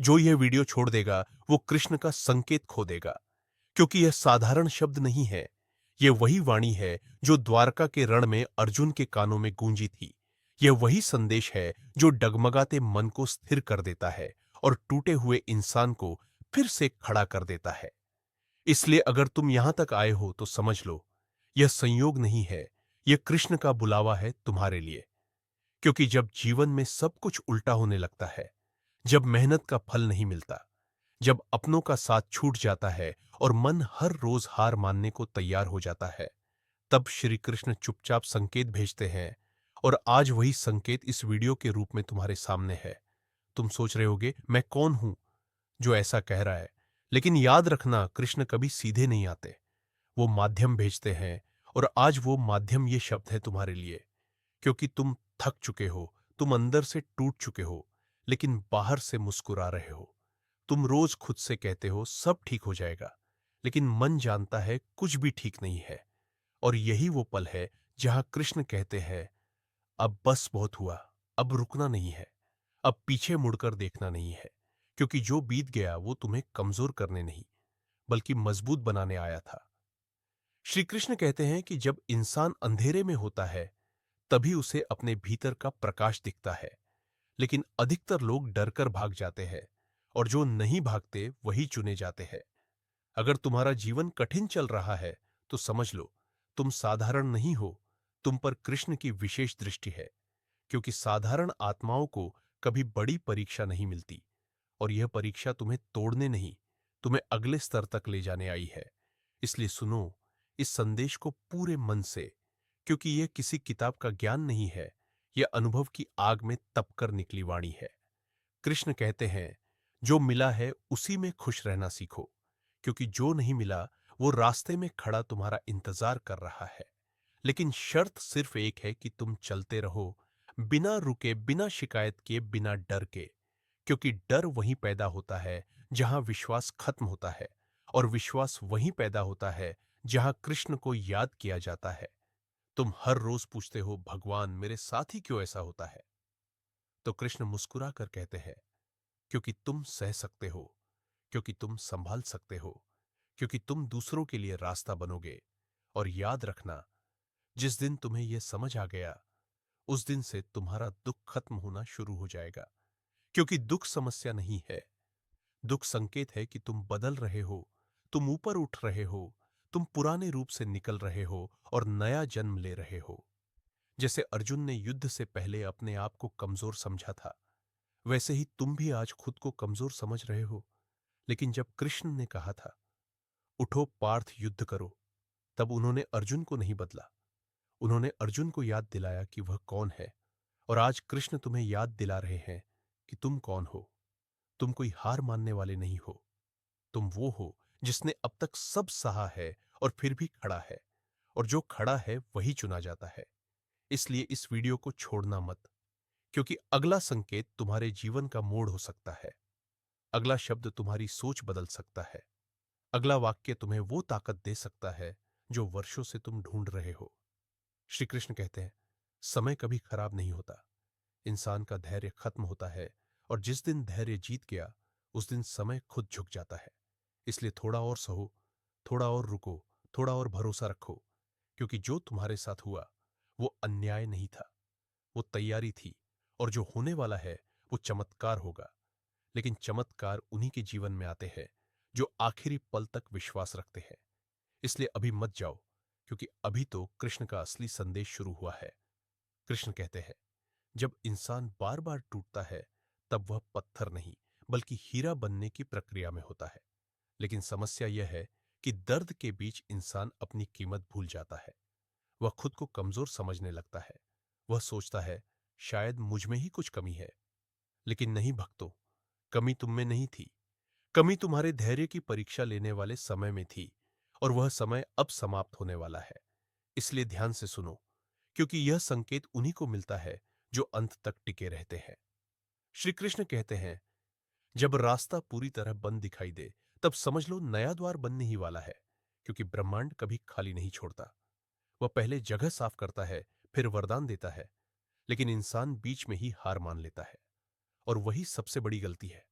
जो यह वीडियो छोड़ देगा वो कृष्ण का संकेत खो देगा, क्योंकि यह साधारण शब्द नहीं है। यह वही वाणी है जो द्वारका के रण में अर्जुन के कानों में गूंजी थी। यह वही संदेश है जो डगमगाते मन को स्थिर कर देता है और टूटे हुए इंसान को फिर से खड़ा कर देता है। इसलिए अगर तुम यहां तक आए हो तो समझ लो, यह संयोग नहीं है, यह कृष्ण का बुलावा है तुम्हारे लिए। क्योंकि जब जीवन में सब कुछ उल्टा होने लगता है, जब मेहनत का फल नहीं मिलता, जब अपनों का साथ छूट जाता है और मन हर रोज हार मानने को तैयार हो जाता है, तब श्री कृष्ण चुपचाप संकेत भेजते हैं। और आज वही संकेत इस वीडियो के रूप में तुम्हारे सामने है। तुम सोच रहे होगे, मैं कौन हूं जो ऐसा कह रहा है? लेकिन याद रखना, कृष्ण कभी सीधे नहीं आते, वो माध्यम भेजते हैं। और आज वो माध्यम ये शब्द है तुम्हारे लिए। क्योंकि तुम थक चुके हो, तुम अंदर से टूट चुके हो, लेकिन बाहर से मुस्कुरा रहे हो। तुम रोज खुद से कहते हो सब ठीक हो जाएगा, लेकिन मन जानता है कुछ भी ठीक नहीं है। और यही वो पल है जहां कृष्ण कहते हैं, अब बस बहुत हुआ, अब रुकना नहीं है, अब पीछे मुड़कर देखना नहीं है। क्योंकि जो बीत गया वो तुम्हें कमजोर करने नहीं, बल्कि मजबूत बनाने आया था। श्री कृष्ण कहते हैं कि जब इंसान अंधेरे में होता है, तभी उसे अपने भीतर का प्रकाश दिखता है। लेकिन अधिकतर लोग डरकर भाग जाते हैं, और जो नहीं भागते वही चुने जाते हैं। अगर तुम्हारा जीवन कठिन चल रहा है, तो समझ लो, तुम साधारण नहीं हो, तुम पर कृष्ण की विशेष दृष्टि है। क्योंकि साधारण आत्माओं को कभी बड़ी परीक्षा नहीं मिलती, और यह परीक्षा तुम्हें तोड़ने नहीं, तुम्हें अगले स्तर तक ले जाने आई है। इसलिए सुनो इस संदेश को पूरे मन से, क्योंकि यह किसी किताब का ज्ञान नहीं है, यह अनुभव की आग में तपकर निकली वाणी है। कृष्ण कहते हैं, जो मिला है उसी में खुश रहना सीखो, क्योंकि जो नहीं मिला वो रास्ते में खड़ा तुम्हारा इंतजार कर रहा है। लेकिन शर्त सिर्फ एक है कि तुम चलते रहो, बिना रुके, बिना शिकायत किए, बिना डर के। क्योंकि डर वहीं पैदा होता है जहां विश्वास खत्म होता है, और विश्वास वहीं पैदा होता है जहां कृष्ण को याद किया जाता है। तुम हर रोज पूछते हो, भगवान मेरे साथ ही क्यों ऐसा होता है? तो कृष्ण मुस्कुरा कर कहते हैं, क्योंकि तुम सह सकते हो, क्योंकि तुम संभाल सकते हो, क्योंकि तुम दूसरों के लिए रास्ता बनोगे। और याद रखना, जिस दिन तुम्हें यह समझ आ गया, उस दिन से तुम्हारा दुख खत्म होना शुरू हो जाएगा। क्योंकि दुख समस्या नहीं है, दुख संकेत है कि तुम बदल रहे हो, तुम ऊपर उठ रहे हो, तुम पुराने रूप से निकल रहे हो और नया जन्म ले रहे हो। जैसे अर्जुन ने युद्ध से पहले अपने आप को कमजोर समझा था, वैसे ही तुम भी आज खुद को कमजोर समझ रहे हो। लेकिन जब कृष्ण ने कहा था, उठो पार्थ युद्ध करो, तब उन्होंने अर्जुन को नहीं बदला, उन्होंने अर्जुन को याद दिलाया कि वह कौन है। और आज कृष्ण तुम्हें याद दिला रहे हैं कि तुम कौन हो। तुम कोई हार मानने वाले नहीं हो, तुम वो हो जिसने अब तक सब सहा है और फिर भी खड़ा है। और जो खड़ा है वही चुना जाता है। इसलिए इस वीडियो को छोड़ना मत, क्योंकि अगला संकेत तुम्हारे जीवन का मोड़ हो सकता है। अगला शब्द तुम्हारी सोच बदल सकता है। अगला वाक्य तुम्हें वो ताकत दे सकता है जो वर्षों से तुम ढूंढ रहे हो। श्री कृष्ण कहते हैं, समय कभी खराब नहीं होता, इंसान का धैर्य खत्म होता है। और जिस दिन धैर्य जीत गया, उस दिन समय खुद झुक जाता है। इसलिए थोड़ा और सहो, थोड़ा और रुको, थोड़ा और भरोसा रखो। क्योंकि जो तुम्हारे साथ हुआ वो अन्याय नहीं था, वो तैयारी थी। और जो होने वाला है वो चमत्कार होगा। लेकिन चमत्कार उन्हीं के जीवन में आते हैं जो आखिरी पल तक विश्वास रखते हैं। इसलिए अभी मत जाओ, क्योंकि अभी तो कृष्ण का असली संदेश शुरू हुआ है। कृष्ण कहते हैं, जब इंसान बार बार टूटता है, तब वह पत्थर नहीं बल्कि हीरा बनने की प्रक्रिया में होता है। लेकिन समस्या यह है कि दर्द के बीच इंसान अपनी कीमत भूल जाता है। वह खुद को कमजोर समझने लगता है। वह सोचता है, शायद मुझ में ही कुछ कमी है। लेकिन नहीं भक्तों, कमी तुम में नहीं थी, कमी तुम्हारे धैर्य की परीक्षा लेने वाले समय में थी। और वह समय अब समाप्त होने वाला है। इसलिए ध्यान से सुनो, क्योंकि यह संकेत उन्हीं को मिलता है जो अंत तक टिके रहते हैं। श्री कृष्ण कहते हैं, जब रास्ता पूरी तरह बंद दिखाई दे, तब समझ लो नया द्वार बनने ही वाला है। क्योंकि ब्रह्मांड कभी खाली नहीं छोड़ता, वह पहले जगह साफ करता है, फिर वरदान देता है। लेकिन इंसान बीच में ही हार मान लेता है, और वही सबसे बड़ी गलती है।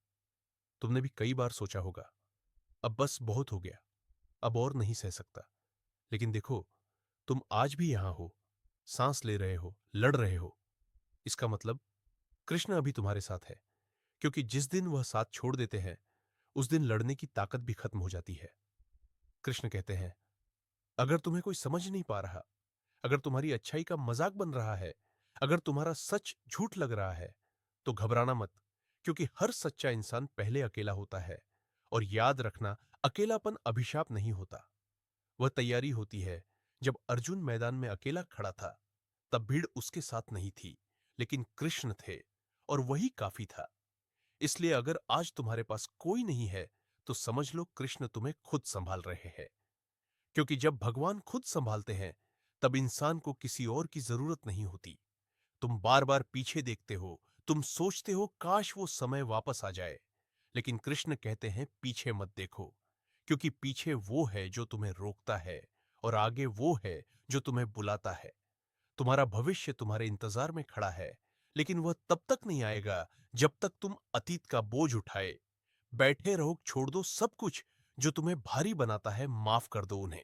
तुमने भी कई बार सोचा होगा, अब बस बहुत हो गया, अब और नहीं सह सकता। लेकिन देखो, तुम आज भी यहां हो, सांस ले रहे हो, लड़ रहे हो। इसका मतलब कृष्ण अभी तुम्हारे साथ है, क्योंकि जिस दिन वह साथ छोड़ देते हैं, उस दिन लड़ने की ताकत भी खत्म हो जाती है। कृष्ण कहते हैं, अगर तुम्हें कोई समझ नहीं पा रहा, अगर तुम्हारी अच्छाई का मजाक बन रहा है, अगर तुम्हारा सच झूठ लग रहा है, तो घबराना मत, क्योंकि हर सच्चा इंसान पहले अकेला होता है। और याद रखना, अकेलापन अभिशाप नहीं होता, वह तैयारी होती है। जब अर्जुन मैदान में अकेला खड़ा था, तब भीड़ उसके साथ नहीं थी, लेकिन कृष्ण थे, और वही काफी था। इसलिए अगर आज तुम्हारे पास कोई नहीं है, तो समझ लो कृष्ण तुम्हें खुद संभाल रहे हैं। क्योंकि जब भगवान खुद संभालते हैं, तब इंसान को किसी और की जरूरत नहीं होती। तुम बार बार पीछे देखते हो, तुम सोचते हो काश वो समय वापस आ जाए, लेकिन कृष्ण कहते हैं पीछे मत देखो, क्योंकि पीछे वो है जो तुम्हें रोकता है, और आगे वो है जो तुम्हें बुलाता है। तुम्हारा भविष्य तुम्हारे इंतजार में खड़ा है, लेकिन वह तब तक नहीं आएगा जब तक तुम अतीत का बोझ उठाए बैठे रहो। छोड़ दो सब कुछ जो तुम्हें भारी बनाता है, माफ कर दो उन्हें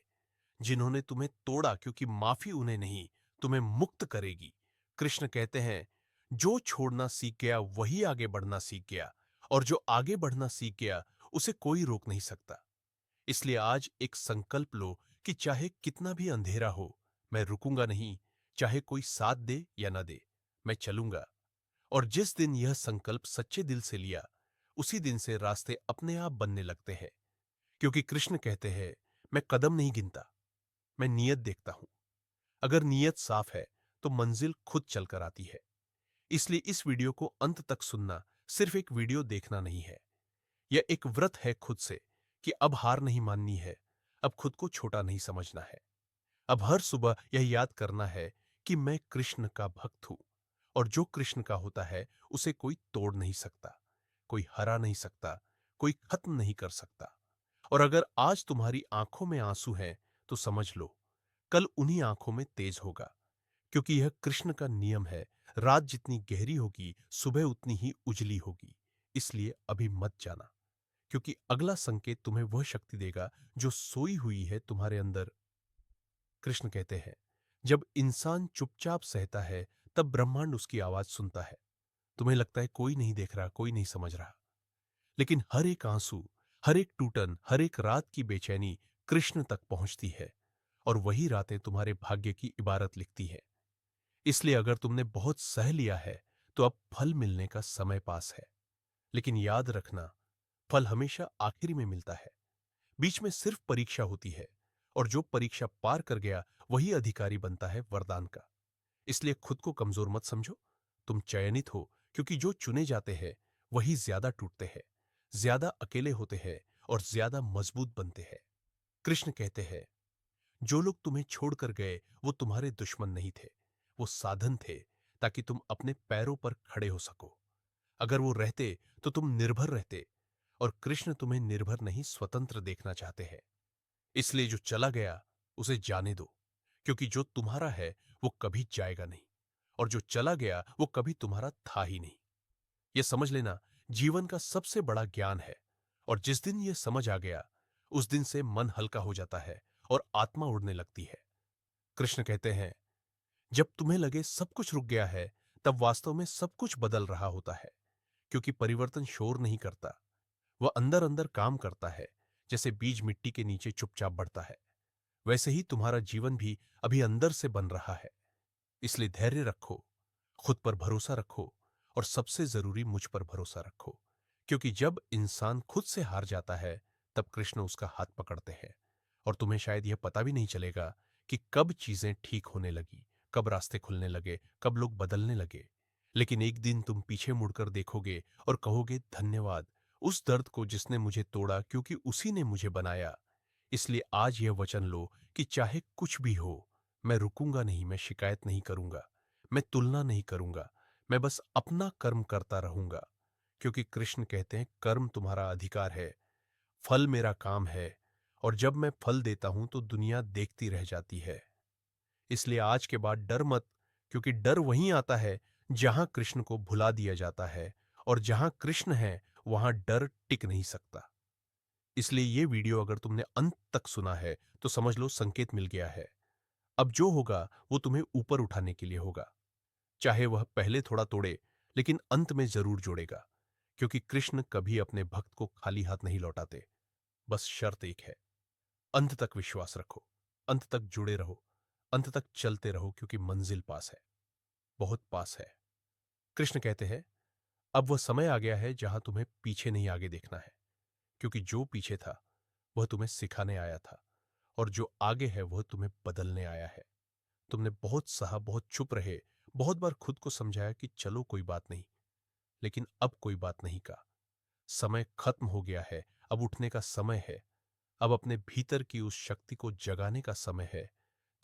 जिन्होंने तुम्हें तोड़ा, क्योंकि माफी उन्हें नहीं, तुम्हें मुक्त करेगी। कृष्ण कहते हैं, जो छोड़ना सीख गया वही आगे बढ़ना सीख गया, और जो आगे बढ़ना सीख गया उसे कोई रोक नहीं सकता। इसलिए आज एक संकल्प लो कि चाहे कितना भी अंधेरा हो, मैं रुकूंगा नहीं। चाहे कोई साथ दे या ना दे, मैं चलूंगा। और जिस दिन यह संकल्प सच्चे दिल से लिया, उसी दिन से रास्ते अपने आप बनने लगते हैं। क्योंकि कृष्ण कहते हैं, मैं कदम नहीं गिनता, मैं नीयत देखता हूं। अगर नीयत साफ है, तो मंजिल खुद चलकर आती है। इसलिए इस वीडियो को अंत तक सुनना सिर्फ एक वीडियो देखना नहीं है, यह एक व्रत है खुद से, कि अब हार नहीं माननी है, अब खुद को छोटा नहीं समझना है। अब हर सुबह यह याद करना है कि मैं कृष्ण का भक्त हूं, और जो कृष्ण का होता है उसे कोई तोड़ नहीं सकता, कोई हरा नहीं सकता, कोई खत्म नहीं कर सकता। और अगर आज तुम्हारी आंखों में आंसू हैं, तो समझ लो कल उन्हीं आंखों में तेज होगा, क्योंकि यह कृष्ण का नियम है। रात जितनी गहरी होगी, सुबह उतनी ही उजली होगी। इसलिए अभी मत जाना, क्योंकि अगला संकेत तुम्हें वह शक्ति देगा जो सोई हुई है तुम्हारे अंदर। कृष्ण कहते हैं, जब इंसान चुपचाप सहता है, तब ब्रह्मांड उसकी आवाज सुनता है। तुम्हें लगता है कोई नहीं देख रहा, कोई नहीं समझ रहा, लेकिन हर एक आंसू, हर एक टूटन, हर एक रात की बेचैनी कृष्ण तक पहुंचती है, और वही रातें तुम्हारे भाग्य की इबारत लिखती है। इसलिए अगर तुमने बहुत सह लिया है, तो अब फल मिलने का समय पास है। लेकिन याद रखना, फल हमेशा आखिरी में मिलता है, बीच में सिर्फ परीक्षा होती है, और जो परीक्षा पार कर गया वही अधिकारी बनता है वरदान का। इसलिए खुद को कमजोर मत समझो, तुम चयनित हो, क्योंकि जो चुने जाते हैं वही ज्यादा टूटते हैं, ज्यादा अकेले होते हैं, और ज्यादा मजबूत बनते हैं। कृष्ण कहते हैं, जो लोग तुम्हें छोड़कर गए वो तुम्हारे दुश्मन नहीं थे, वो साधन थे, ताकि तुम अपने पैरों पर खड़े हो सको। अगर वो रहते तो तुम निर्भर रहते, और कृष्ण तुम्हें निर्भर नहीं, स्वतंत्र देखना चाहते हैं। इसलिए जो चला गया उसे जाने दो, क्योंकि जो तुम्हारा है वो कभी जाएगा नहीं, और जो चला गया वो कभी तुम्हारा था ही नहीं। यह समझ लेना जीवन का सबसे बड़ा ज्ञान है, और जिस दिन यह समझ आ गया, उस दिन से मन हल्का हो जाता है और आत्मा उड़ने लगती है। कृष्ण कहते हैं, जब तुम्हें लगे सब कुछ रुक गया है, तब वास्तव में सब कुछ बदल रहा होता है। क्योंकि परिवर्तन शोर नहीं करता, वह अंदर अंदर काम करता है। जैसे बीज मिट्टी के नीचे चुपचाप बढ़ता है, वैसे ही तुम्हारा जीवन भी अभी अंदर से बन रहा है। इसलिए धैर्य रखो, खुद पर भरोसा रखो, और सबसे जरूरी मुझ पर भरोसा रखो। क्योंकि जब इंसान खुद से हार जाता है, तब कृष्ण उसका हाथ पकड़ते हैं, और तुम्हें शायद यह पता भी नहीं चलेगा कि कब चीजें ठीक होने लगी, कब रास्ते खुलने लगे, कब लोग बदलने लगे। लेकिन एक दिन तुम पीछे मुड़कर देखोगे और कहोगे, धन्यवाद उस दर्द को जिसने मुझे तोड़ा, क्योंकि उसी ने मुझे बनाया। इसलिए आज यह वचन लो कि चाहे कुछ भी हो, मैं रुकूंगा नहीं, मैं शिकायत नहीं करूंगा, मैं तुलना नहीं करूंगा, मैं बस अपना कर्म करता रहूंगा। क्योंकि कृष्ण कहते हैं, कर्म तुम्हारा अधिकार है, फल मेरा काम है, और जब मैं फल देता हूं तो दुनिया देखती रह जाती है। इसलिए आज के बाद डर मत, क्योंकि डर वहीं आता है जहां कृष्ण को भुला दिया जाता है, और जहां कृष्ण है वहां डर टिक नहीं सकता। इसलिए ये वीडियो अगर तुमने अंत तक सुना है तो समझ लो संकेत मिल गया है। अब जो होगा वो तुम्हें ऊपर उठाने के लिए होगा। चाहे वह पहले थोड़ा तोड़े, लेकिन अंत में जरूर जोड़ेगा, क्योंकि कृष्ण कभी अपने भक्त को खाली हाथ नहीं लौटाते। बस शर्त एक है, अंत तक विश्वास रखो, अंत तक जुड़े रहो, अंत तक चलते रहो, क्योंकि मंजिल पास है, बहुत पास है। कृष्ण कहते हैं, अब वह समय आ गया है जहां तुम्हें पीछे नहीं आगे देखना है, क्योंकि जो पीछे था वह तुम्हें सिखाने आया था, और जो आगे है वह तुम्हें बदलने आया है। तुमने बहुत सहा, बहुत चुप रहे, बहुत बार खुद को समझाया कि चलो कोई बात नहीं, लेकिन अब कोई बात नहीं का समय खत्म हो गया है। अब उठने का समय है। अब अपने भीतर की उस शक्ति को जगाने का समय है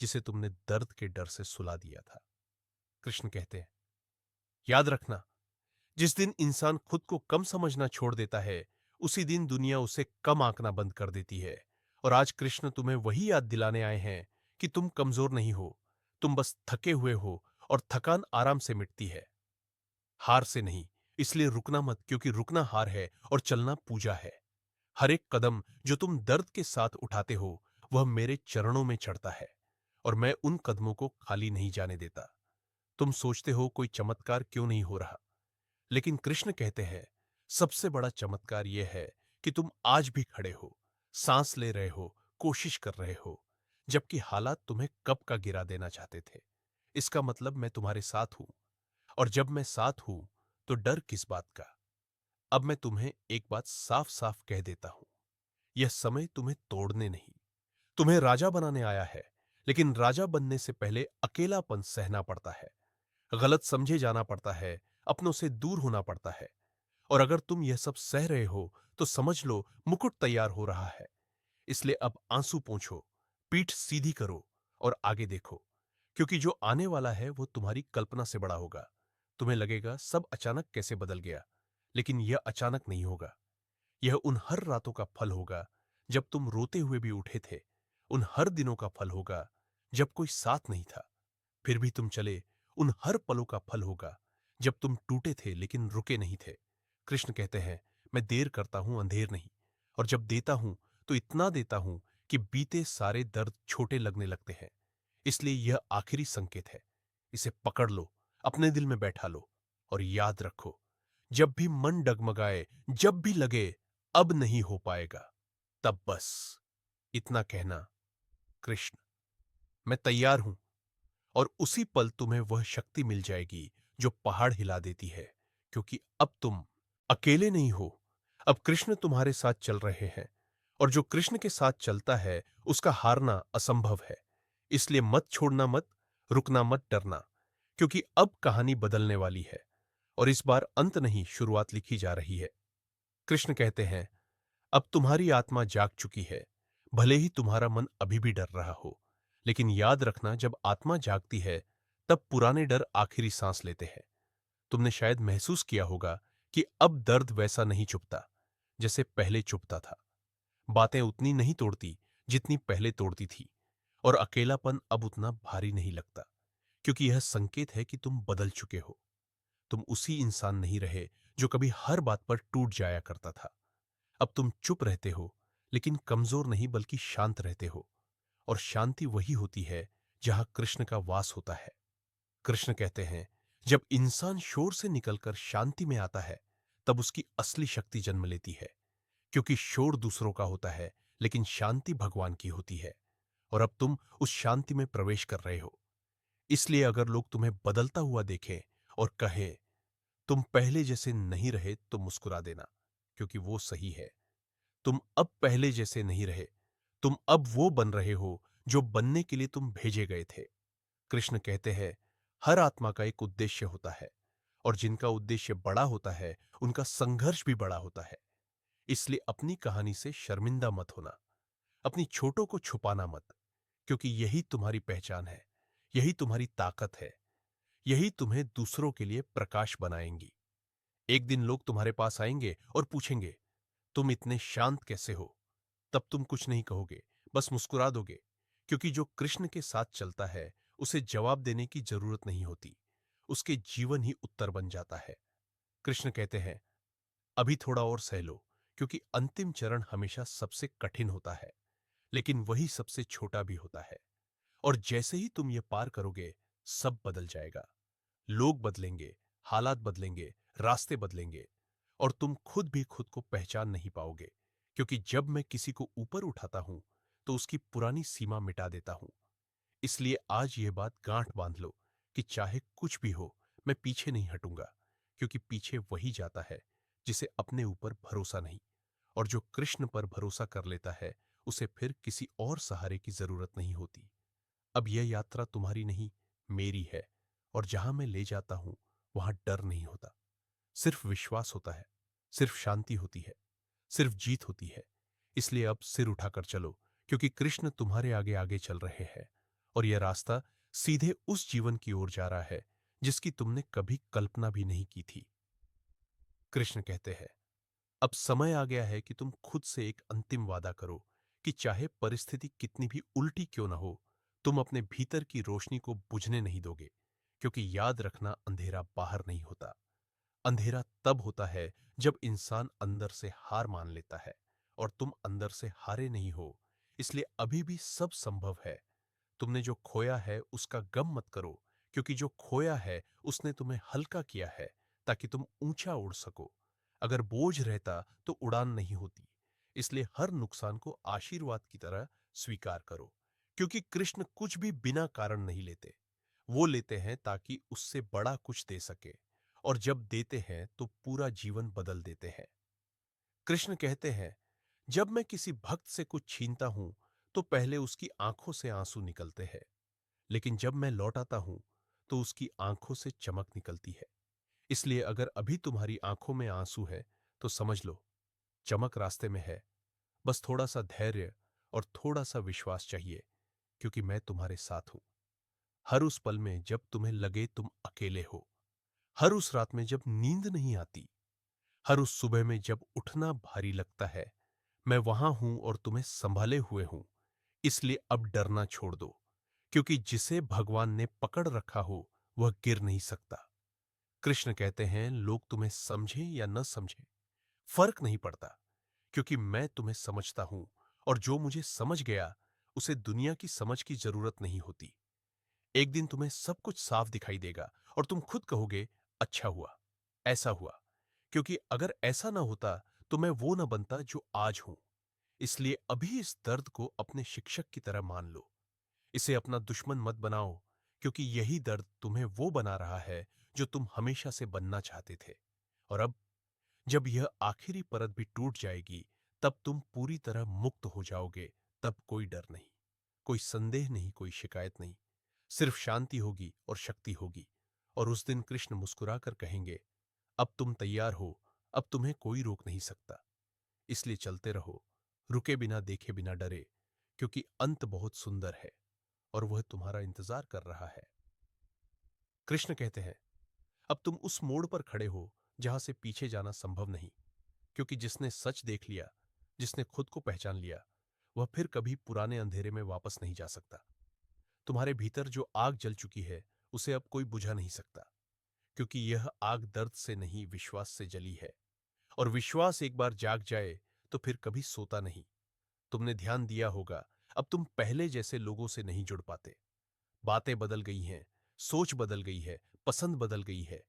जिसे तुमने दर्द के डर से सुला दिया था। कृष्ण कहते हैं, याद रखना, जिस दिन इंसान खुद को कम समझना छोड़ देता है, उसी दिन दुनिया उसे कम आंकना बंद कर देती है। और आज कृष्ण तुम्हें वही याद दिलाने आए हैं कि तुम कमजोर नहीं हो, तुम बस थके हुए हो, और थकान आराम से मिटती है, हार से नहीं। इसलिए रुकना मत, क्योंकि रुकना हार है और चलना पूजा है। हर एक कदम जो तुम दर्द के साथ उठाते हो वह मेरे चरणों में चढ़ता है, और मैं उन कदमों को खाली नहीं जाने देता। तुम सोचते हो कोई चमत्कार क्यों नहीं हो रहा, लेकिन कृष्ण कहते हैं, सबसे बड़ा चमत्कार यह है कि तुम आज भी खड़े हो, सांस ले रहे हो, कोशिश कर रहे हो, जबकि हालात तुम्हें कब का गिरा देना चाहते थे। इसका मतलब मैं तुम्हारे साथ हूं, और जब मैं साथ हूं तो डर किस बात का। अब मैं तुम्हें एक बात साफ साफ कह देता हूं, यह समय तुम्हें तोड़ने नहीं, तुम्हें राजा बनाने आया है। लेकिन राजा बनने से पहले अकेलापन सहना पड़ता है, गलत समझे जाना पड़ता है, अपनों से दूर होना पड़ता है। और अगर तुम यह सब सह रहे हो तो समझ लो मुकुट तैयार हो रहा है। इसलिए अब आंसू पोंछो, पीठ सीधी करो, और आगे देखो, क्योंकि जो आने वाला है वो तुम्हारी कल्पना से बड़ा होगा। तुम्हें लगेगा सब अचानक कैसे बदल गया, लेकिन यह अचानक नहीं होगा। यह उन हर रातों का फल होगा जब तुम रोते हुए भी उठे थे, उन हर दिनों का फल होगा जब कोई साथ नहीं था फिर भी तुम चले, उन हर पलों का फल होगा जब तुम टूटे थे लेकिन रुके नहीं थे। कृष्ण कहते हैं, मैं देर करता हूं अंधेर नहीं, और जब देता हूं तो इतना देता हूं कि बीते सारे दर्द छोटे लगने लगते हैं। इसलिए यह आखिरी संकेत है, इसे पकड़ लो, अपने दिल में बैठा लो, और याद रखो, जब भी मन डगमगाए, जब भी लगे अब नहीं हो पाएगा, तब बस इतना कहना, कृष्ण मैं तैयार हूं। और उसी पल तुम्हें वह शक्ति मिल जाएगी जो पहाड़ हिला देती है, क्योंकि अब तुम अकेले नहीं हो। अब कृष्ण तुम्हारे साथ चल रहे हैं, और जो कृष्ण के साथ चलता है उसका हारना असंभव है। इसलिए मत छोड़ना, मत रुकना, मत डरना, क्योंकि अब कहानी बदलने वाली है, और इस बार अंत नहीं, शुरुआत लिखी जा रही है। कृष्ण कहते हैं, अब तुम्हारी आत्मा जाग चुकी है, भले ही तुम्हारा मन अभी भी डर रहा हो, लेकिन याद रखना, जब आत्मा जागती है तब पुराने डर आखिरी सांस लेते हैं। तुमने शायद महसूस किया होगा कि अब दर्द वैसा नहीं चुभता जैसे पहले चुभता था, बातें उतनी नहीं तोड़ती जितनी पहले तोड़ती थी, और अकेलापन अब उतना भारी नहीं लगता, क्योंकि यह संकेत है कि तुम बदल चुके हो। तुम उसी इंसान नहीं रहे जो कभी हर बात पर टूट जाया करता था। अब तुम चुप रहते हो, लेकिन कमजोर नहीं बल्कि शांत रहते हो, और शांति वही होती है जहां कृष्ण का वास होता है। कृष्ण कहते हैं, जब इंसान शोर से निकलकर शांति में आता है तब उसकी असली शक्ति जन्म लेती है, क्योंकि शोर दूसरों का होता है लेकिन शांति भगवान की होती है। और अब तुम उस शांति में प्रवेश कर रहे हो। इसलिए अगर लोग तुम्हें बदलता हुआ देखें और कहे तुम पहले जैसे नहीं रहे, तो मुस्कुरा देना, क्योंकि वो सही है। तुम अब पहले जैसे नहीं रहे, तुम अब वो बन रहे हो जो बनने के लिए तुम भेजे गए थे। कृष्ण कहते हैं, हर आत्मा का एक उद्देश्य होता है, और जिनका उद्देश्य बड़ा होता है उनका संघर्ष भी बड़ा होता है। इसलिए अपनी कहानी से शर्मिंदा मत होना, अपनी छोटों को छुपाना मत, क्योंकि यही तुम्हारी पहचान है, यही तुम्हारी ताकत है, यही तुम्हें दूसरों के लिए प्रकाश बनाएंगी। एक दिन लोग तुम्हारे पास आएंगे और पूछेंगे, तुम इतने शांत कैसे हो? तब तुम कुछ नहीं कहोगे, बस मुस्कुरा दोगे, क्योंकि जो कृष्ण के साथ चलता है उसे जवाब देने की जरूरत नहीं होती, उसके जीवन ही उत्तर बन जाता है। कृष्ण कहते हैं, अभी थोड़ा और सह लो, क्योंकि अंतिम चरण हमेशा सबसे कठिन होता है, लेकिन वही सबसे छोटा भी होता है। और जैसे ही तुम ये पार करोगे, सब बदल जाएगा। लोग बदलेंगे, हालात बदलेंगे, रास्ते बदलेंगे, और तुम खुद भी खुद को पहचान नहीं पाओगे, क्योंकि जब मैं किसी को ऊपर उठाता हूं तो उसकी पुरानी सीमा मिटा देता हूं। इसलिए आज यह बात गांठ बांध लो कि चाहे कुछ भी हो, मैं पीछे नहीं हटूंगा, क्योंकि पीछे वही जाता है जिसे अपने ऊपर भरोसा नहीं। और जो कृष्ण पर भरोसा कर लेता है, उसे फिर किसी और सहारे की जरूरत नहीं होती। अब यह यात्रा तुम्हारी नहीं, मेरी है। और जहां मैं ले जाता हूं, वहां डर नहीं होता, सिर्फ विश्वास होता है, सिर्फ शांति होती है, सिर्फ जीत होती है। इसलिए अब सिर उठाकर चलो, क्योंकि कृष्ण तुम्हारे आगे आगे चल रहे हैं, और यह रास्ता सीधे उस जीवन की ओर जा रहा है जिसकी तुमने कभी कल्पना भी नहीं की थी। कृष्ण कहते हैं, अब समय आ गया है कि तुम खुद से एक अंतिम वादा करो कि चाहे परिस्थिति कितनी भी उल्टी क्यों ना हो, तुम अपने भीतर की रोशनी को बुझने नहीं दोगे। क्योंकि याद रखना, अंधेरा बाहर नहीं होता, अंधेरा तब होता है जब इंसान अंदर से हार मान लेता है, और तुम अंदर से हारे नहीं हो। इसलिए अभी भी सब संभव है। तुमने जो खोया है उसका गम मत करो, क्योंकि जो खोया है उसने तुम्हें हल्का किया है ताकि तुम ऊंचा उड़ सको। अगर बोझ रहता तो उड़ान नहीं होती। इसलिए हर नुकसान को आशीर्वाद की तरह स्वीकार करो, क्योंकि कृष्ण कुछ भी बिना कारण नहीं लेते। वो लेते हैं ताकि उससे बड़ा कुछ दे सके, और जब देते हैं तो पूरा जीवन बदल देते हैं। कृष्ण कहते हैं, जब मैं किसी भक्त से कुछ छीनता हूं तो पहले उसकी आंखों से आंसू निकलते हैं, लेकिन जब मैं लौटाता हूं तो उसकी आंखों से चमक निकलती है। इसलिए अगर अभी तुम्हारी आंखों में आंसू है तो समझ लो, चमक रास्ते में है। बस थोड़ा सा धैर्य और थोड़ा सा विश्वास चाहिए, क्योंकि मैं तुम्हारे साथ हूं। हर उस पल में जब तुम्हें लगे तुम अकेले हो, हर उस रात में जब नींद नहीं आती, हर उस सुबह में जब उठना भारी लगता है, मैं वहां हूं और तुम्हें संभाले हुए हूं। इसलिए अब डरना छोड़ दो, क्योंकि जिसे भगवान ने पकड़ रखा हो वह गिर नहीं सकता। कृष्ण कहते हैं, लोग तुम्हें समझे या न समझे, फर्क नहीं पड़ता, क्योंकि मैं तुम्हें समझता हूं, और जो मुझे समझ गया उसे दुनिया की समझ की जरूरत नहीं होती। एक दिन तुम्हें सब कुछ साफ दिखाई देगा और तुम खुद कहोगे, अच्छा हुआ, ऐसा हुआ। क्योंकि अगर ऐसा ना होता तो मैं वो ना बनता जो आज हूं। इसलिए अभी इस दर्द को अपने शिक्षक की तरह मान लो, इसे अपना दुश्मन मत बनाओ, क्योंकि यही दर्द तुम्हें वो बना रहा है जो तुम हमेशा से बनना चाहते थे। और अब जब यह आखिरी परत भी टूट जाएगी, तब तुम पूरी तरह मुक्त हो जाओगे। तब कोई डर नहीं, कोई संदेह नहीं, कोई शिकायत नहीं, सिर्फ शांति होगी और शक्ति होगी। और उस दिन कृष्ण मुस्कुराकर कहेंगे, अब तुम तैयार हो, अब तुम्हें कोई रोक नहीं सकता। इसलिए चलते रहो, रुके बिना, देखे बिना डरे, क्योंकि अंत बहुत सुंदर है और वह तुम्हारा इंतजार कर रहा है। कृष्ण कहते हैं, अब तुम उस मोड़ पर खड़े हो जहां से पीछे जाना संभव नहीं, क्योंकि जिसने सच देख लिया, जिसने खुद को पहचान लिया, वह फिर कभी पुराने अंधेरे में वापस नहीं जा सकता। तुम्हारे भीतर जो आग जल चुकी है उसे अब कोई बुझा नहीं सकता, क्योंकि यह आग दर्द से नहीं, विश्वास से जली है। और विश्वास एक बार जाग जाए तो फिर कभी सोता नहीं। तुमने ध्यान दिया होगा, अब तुम पहले जैसे लोगों से नहीं जुड़ पाते। बातें बदल गई हैं, सोच बदल गई है, पसंद बदल गई है।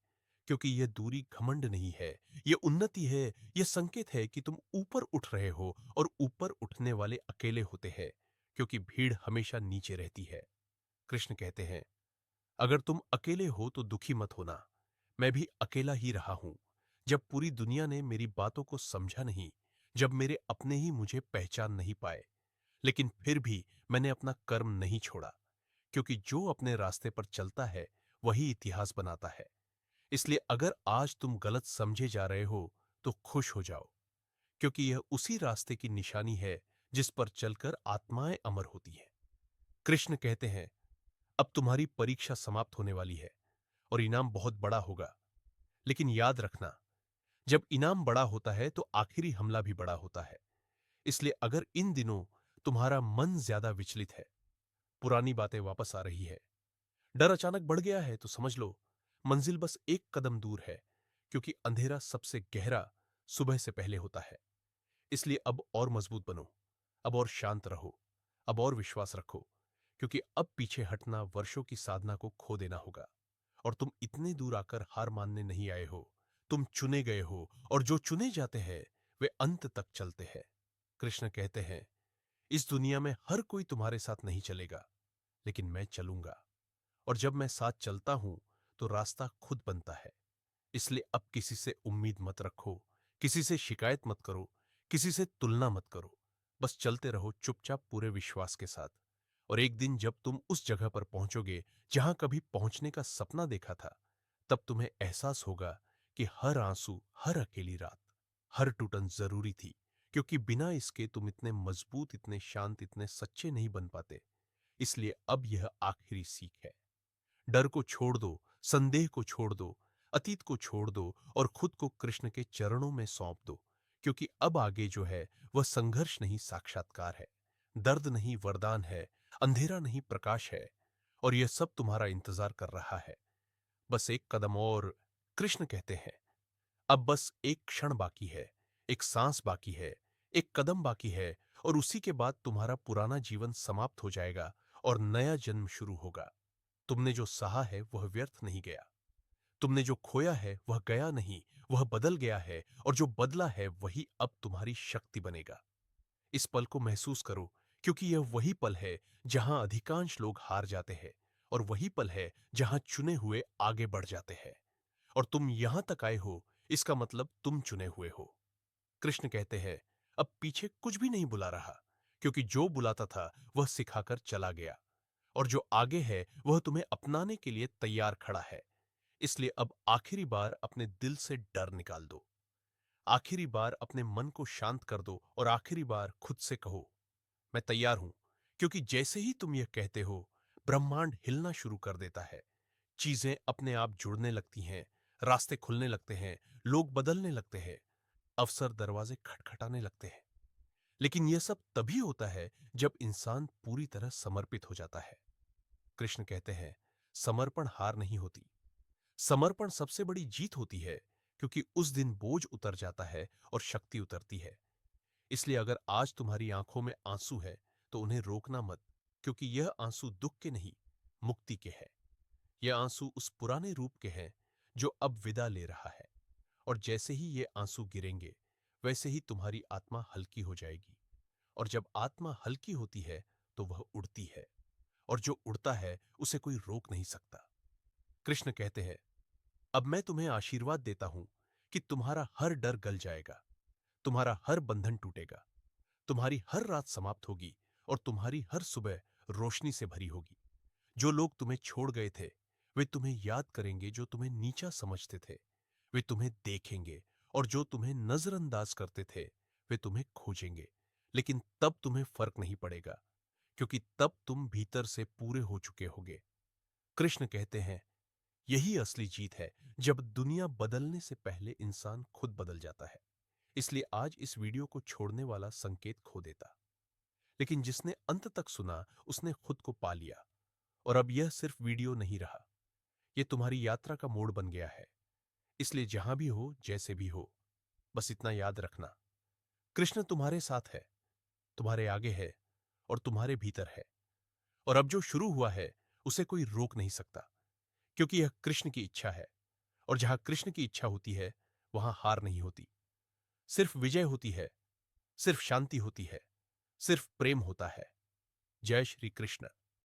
क्योंकि यह दूरी घमंड नहीं है, यह उन्नति है। यह संकेत है कि तुम ऊपर उठ रहे हो, और ऊपर उठने वाले अकेले होते हैं, क्योंकि भीड़ हमेशा नीचे रहती है। कृष्ण कहते हैं, अगर तुम अकेले हो तो दुखी मत होना, मैं भी अकेला ही रहा हूं। जब पूरी दुनिया ने मेरी बातों को समझा नहीं, जब मेरे अपने ही मुझे पहचान नहीं पाए, लेकिन फिर भी मैंने अपना कर्म नहीं छोड़ा, क्योंकि जो अपने रास्ते पर चलता है वही इतिहास बनाता है। इसलिए अगर आज तुम गलत समझे जा रहे हो तो खुश हो जाओ, क्योंकि यह उसी रास्ते की निशानी है जिस पर चलकर आत्माएं अमर होती हैं। कृष्ण कहते हैं, अब तुम्हारी परीक्षा समाप्त होने वाली है और इनाम बहुत बड़ा होगा। लेकिन याद रखना, जब इनाम बड़ा होता है तो आखिरी हमला भी बड़ा होता है। इसलिए अगर इन दिनों तुम्हारा मन ज्यादा विचलित है, पुरानी बातें वापस आ रही है, डर अचानक बढ़ गया है, तो समझ लो मंजिल बस एक कदम दूर है। क्योंकि अंधेरा सबसे गहरा सुबह से पहले होता है। इसलिए अब और मजबूत बनो, अब और शांत रहो, अब और विश्वास रखो, क्योंकि अब पीछे हटना वर्षों की साधना को खो देना होगा। और तुम इतने दूर आकर हार मानने नहीं आए हो, तुम चुने गए हो, और जो चुने जाते हैं वे अंत तक चलते हैं। कृष्ण कहते हैं, इस दुनिया में हर कोई तुम्हारे साथ नहीं चलेगा, लेकिन मैं चलूंगा। और जब मैं साथ चलता हूं तो रास्ता खुद बनता है। इसलिए अब किसी से उम्मीद मत रखो, किसी से शिकायत मत करो, किसी से तुलना मत करो। बस चलते रहो चुपचाप पूरे विश्वास के साथ। और एक दिन जब तुम उस जगह पर पहुंचोगे जहां कभी पहुंचने का सपना देखा था, तब तुम्हें एहसास होगा कि हर आंसू, हर अकेली रात, हर टूटन जरूरी थी, क्योंकि बिना इसके तुम इतने मजबूत, इतने शांत, इतने सच्चे नहीं बन पाते। इसलिए अब यह आखिरी सीख है। डर को छोड़ दो, संदेह को छोड़ दो, अतीत को छोड़ दो और खुद को कृष्ण के चरणों में सौंप दो, क्योंकि अब आगे जो है वह संघर्ष नहीं, साक्षात्कार है। दर्द नहीं, वरदान है। अंधेरा नहीं, प्रकाश है। और यह सब तुम्हारा इंतजार कर रहा है। बस एक कदम और। कृष्ण कहते हैं, अब बस एक क्षण बाकी है, एक सांस बाकी है, एक कदम बाकी है, और उसी के बाद तुम्हारा पुराना जीवन समाप्त हो जाएगा और नया जन्म शुरू होगा। तुमने जो सहा है वह व्यर्थ नहीं गया। तुमने जो खोया है वह गया नहीं, वह बदल गया है, और जो बदला है वही अब तुम्हारी शक्ति बनेगा। इस पल को महसूस करो, क्योंकि यह वही पल है जहां अधिकांश लोग हार जाते हैं, और वही पल है जहां चुने हुए आगे बढ़ जाते हैं। और तुम यहां तक आए हो, इसका मतलब तुम चुने हुए हो। कृष्ण कहते हैं, अब पीछे कुछ भी नहीं बुला रहा, क्योंकि जो बुलाता था वह सिखाकर चला गया, और जो आगे है वह तुम्हें अपनाने के लिए तैयार खड़ा है। इसलिए अब आखिरी बार अपने दिल से डर निकाल दो, आखिरी बार अपने मन को शांत कर दो, और आखिरी बार खुद से कहो, मैं तैयार हूं। क्योंकि जैसे ही तुम यह कहते हो, ब्रह्मांड हिलना शुरू कर देता है। चीजें अपने आप जुड़ने लगती हैं, रास्ते खुलने लगते हैं, लोग बदलने लगते हैं, अवसर दरवाजे खटखटाने लगते हैं। लेकिन यह सब तभी होता है जब इंसान पूरी तरह समर्पित हो जाता है। कृष्ण कहते हैं, समर्पण हार नहीं होती, समर्पण सबसे बड़ी जीत होती है, क्योंकि उस दिन बोझ उतर जाता है और शक्ति उतरती है। इसलिए अगर आज तुम्हारी आंखों में आंसू है तो उन्हें रोकना मत, क्योंकि यह आंसू दुख के नहीं, मुक्ति के हैं। यह आंसू उस पुराने रूप के हैं जो अब विदा ले रहा है। और जैसे ही ये आंसू गिरेंगे, वैसे ही तुम्हारी आत्मा हल्की हो जाएगी। और जब आत्मा हल्की होती है तो वह उड़ती है, और जो उड़ता है उसे कोई रोक नहीं सकता। कृष्ण कहते हैं, अब मैं तुम्हें आशीर्वाद देता हूं कि तुम्हारा हर डर गल जाएगा, तुम्हारा हर बंधन टूटेगा, तुम्हारी हर रात समाप्त होगी, और तुम्हारी हर सुबह रोशनी से भरी होगी। जो लोग तुम्हें छोड़ गए थे वे तुम्हें याद करेंगे, जो तुम्हें नीचा समझते थे वे तुम्हें देखेंगे, और जो तुम्हें नजरअंदाज करते थे वे तुम्हें खोजेंगे। लेकिन तब तुम्हें फर्क नहीं पड़ेगा, क्योंकि तब तुम भीतर से पूरे हो चुके होगे। कृष्ण कहते हैं, यही असली जीत है, जब दुनिया बदलने से पहले इंसान खुद बदल जाता है। इसलिए आज इस वीडियो को छोड़ने वाला संकेत खो देता, लेकिन जिसने अंत तक सुना उसने खुद को पा लिया। और अब यह सिर्फ वीडियो नहीं रहा, यह तुम्हारी यात्रा का मोड़ बन गया है। इसलिए जहां भी हो, जैसे भी हो, बस इतना याद रखना, कृष्ण तुम्हारे साथ है, तुम्हारे आगे है, और तुम्हारे भीतर है। और अब जो शुरू हुआ है उसे कोई रोक नहीं सकता, क्योंकि यह कृष्ण की इच्छा है। और जहां कृष्ण की इच्छा होती है वहां हार नहीं होती, सिर्फ विजय होती है, सिर्फ शांति होती है, सिर्फ प्रेम होता है। जय श्री कृष्ण।